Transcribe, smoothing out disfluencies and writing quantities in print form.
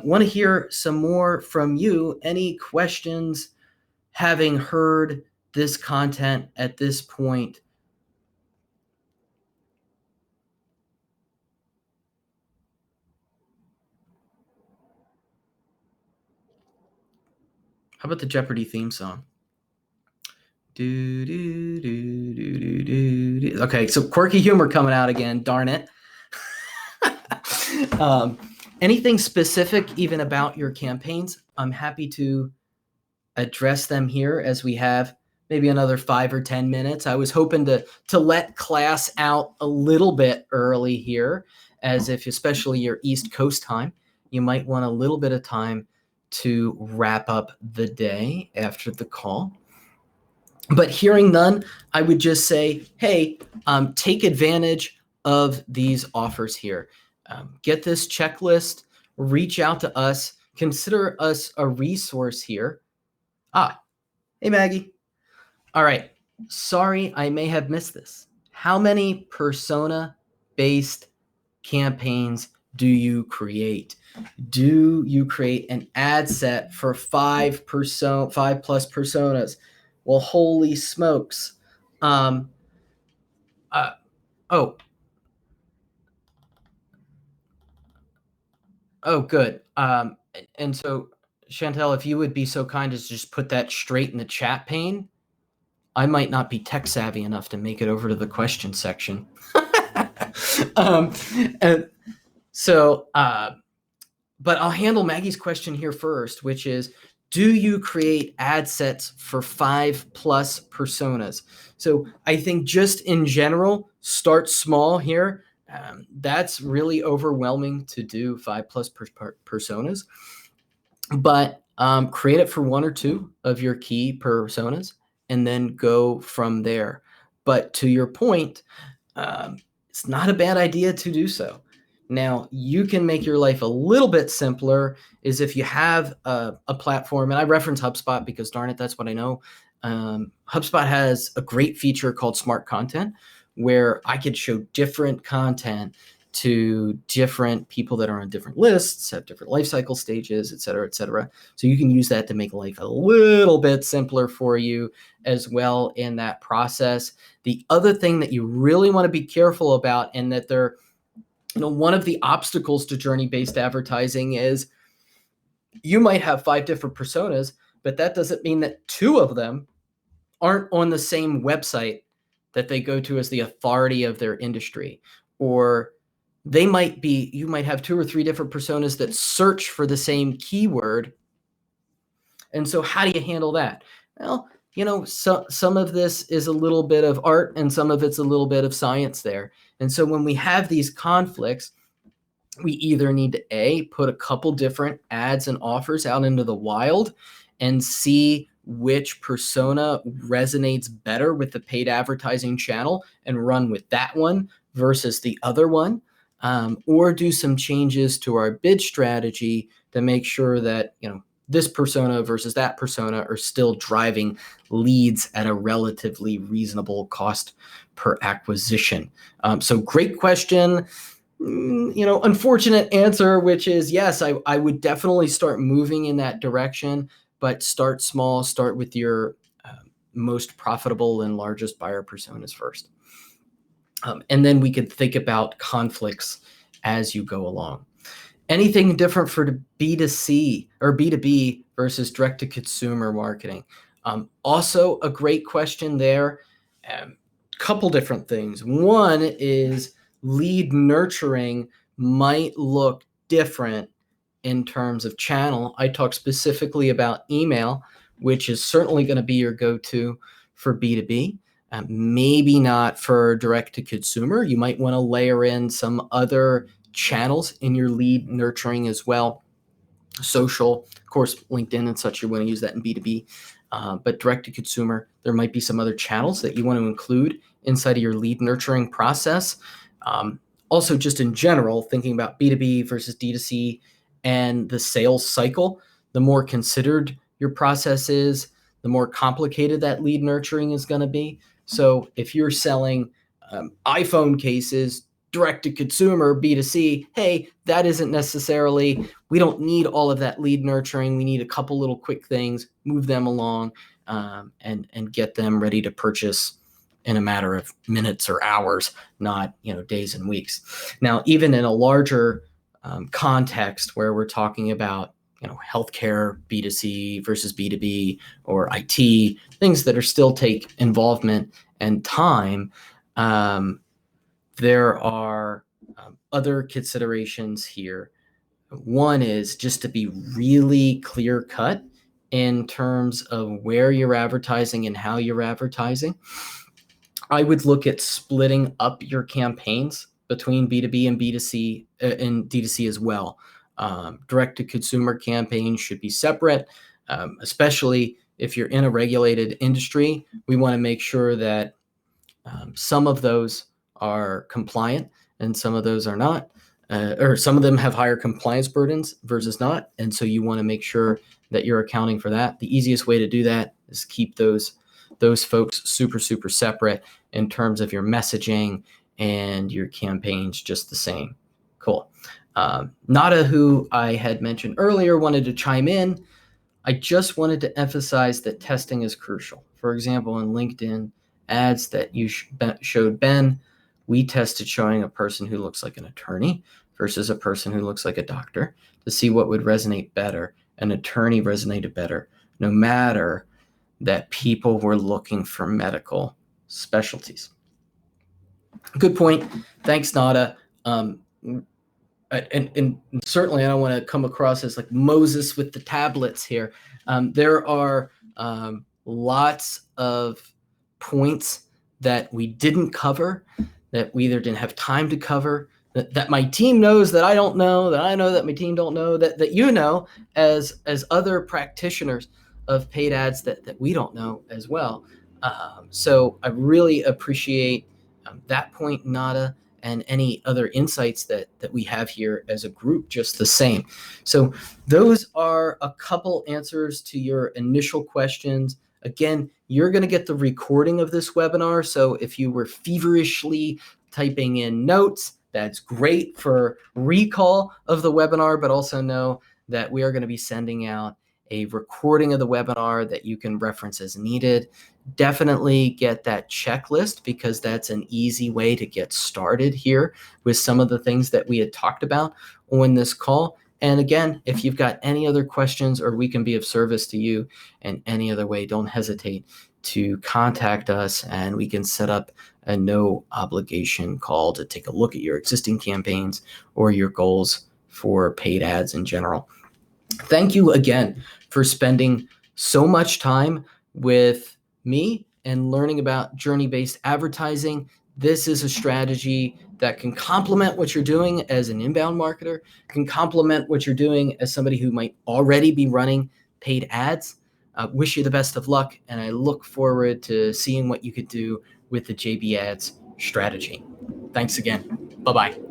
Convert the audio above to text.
Want to hear some more from you. Any questions having heard this content at this point? How about the Jeopardy theme song? Do, do, do, do, do, do, do. Okay, so quirky humor coming out again. Darn it. Anything specific even about your campaigns? I'm happy to address them here as we have maybe another 5 or 10 minutes. I was hoping to let class out a little bit early here, as if especially your East Coast time, you might want a little bit of time to wrap up the day after the call. But hearing none, I would just say, hey, take advantage of these offers here. Get this checklist, reach out to us, consider us a resource here. Hey, Maggie. All right. Sorry, I may have missed this. How many persona-based campaigns do you create? Do you create an ad set for 5 plus personas? Well, holy smokes. Oh, good. And so, Chantel, if you would be so kind as to just put that straight in the chat pane, I might not be tech savvy enough to make it over to the question section. And so, but I'll handle Maggie's question here first, which is, do you create ad sets for 5 plus personas? So I think just in general, start small here. That's really overwhelming to do 5 plus personas, but create it for 1 or 2 of your key personas and then go from there. But to your point, it's not a bad idea to do so. Now, you can make your life a little bit simpler is if you have a platform, and I reference HubSpot because darn it, that's what I know. HubSpot has a great feature called Smart Content where I could show different content to different people that are on different lists, have different life cycle stages, et cetera, et cetera. So you can use that to make life a little bit simpler for you as well in that process. The other thing that you really want to be careful about, and that they're, one of the obstacles to journey-based advertising is you might have 5 different personas, but that doesn't mean that 2 of them aren't on the same website that they go to as the authority of their industry. Or you might have 2 or 3 different personas that search for the same keyword. And so how do you handle that? Well, some of this is a little bit of art and some of it's a little bit of science there. And so when we have these conflicts, we either need to put a couple different ads and offers out into the wild and see which persona resonates better with the paid advertising channel and run with that one versus the other one, or do some changes to our bid strategy to make sure that, this persona versus that persona are still driving leads at a relatively reasonable cost per acquisition. So great question. Unfortunate answer, which is yes, I would definitely start moving in that direction, but start small, start with your most profitable and largest buyer personas first. And then we could think about conflicts as you go along. Anything different for B2C or B2B versus direct-to-consumer marketing? Also a great question there. Couple different things. One is lead nurturing might look different in terms of channel. I talk specifically about email, which is certainly going to be your go-to for B2B. Maybe not for direct-to-consumer. You might want to layer in some other channels in your lead nurturing as well. Social, of course, LinkedIn and such, you want to use that in B2B. But direct-to-consumer, there might be some other channels that you want to include inside of your lead nurturing process. Also, just in general, thinking about B2B versus D2C and the sales cycle, the more considered your process is, the more complicated that lead nurturing is going to be. So if you're selling iPhone cases, direct to consumer, B2C, hey, that isn't necessarily, we don't need all of that lead nurturing. We need a couple little quick things, move them along, and get them ready to purchase in a matter of minutes or hours, not days and weeks. Now, even in a larger context where we're talking about healthcare, B2C versus B2B, or IT, things that are still take involvement and time, there are other considerations here. One is just to be really clear cut in terms of where you're advertising and how you're advertising. I would look at splitting up your campaigns between B2B and B2C and D2C as well. Direct to consumer campaigns should be separate, especially if you're in a regulated industry. We want to make sure that some of those are compliant and some of those are not, or some of them have higher compliance burdens versus not. And so you want to make sure that you're accounting for that. The easiest way to do that is keep those folks super separate in terms of your messaging and your campaigns just the same. Cool. Nada, who I had mentioned earlier, wanted to chime in. I just wanted to emphasize that testing is crucial. For example, in LinkedIn ads that you showed Ben, we tested showing a person who looks like an attorney versus a person who looks like a doctor to see what would resonate better. An attorney resonated better, no matter that people were looking for medical specialties. Good point. Thanks, Nada. And certainly I don't want to come across as like Moses with the tablets here. There are lots of points that we didn't cover, that we either didn't have time to cover, that my team knows that I don't know, that I know that my team don't know, that you know as other practitioners of paid ads that we don't know as well. So I really appreciate that point, Nada, and any other insights that we have here as a group, just the same. So those are a couple answers to your initial questions. Again, you're going to get the recording of this webinar. So if you were feverishly typing in notes, that's great for recall of the webinar, but also know that we are going to be sending out a recording of the webinar that you can reference as needed. Definitely get that checklist, because that's an easy way to get started here with some of the things that we had talked about on this call. And again, if you've got any other questions or we can be of service to you in any other way, don't hesitate to contact us and we can set up a no obligation call to take a look at your existing campaigns or your goals for paid ads in general. Thank you again for spending so much time with me and learning about journey-based advertising. This is a strategy that can complement what you're doing as an inbound marketer, can complement what you're doing as somebody who might already be running paid ads. Wish you the best of luck, and I look forward to seeing what you could do with the JB Ads strategy. Thanks again. Bye-bye.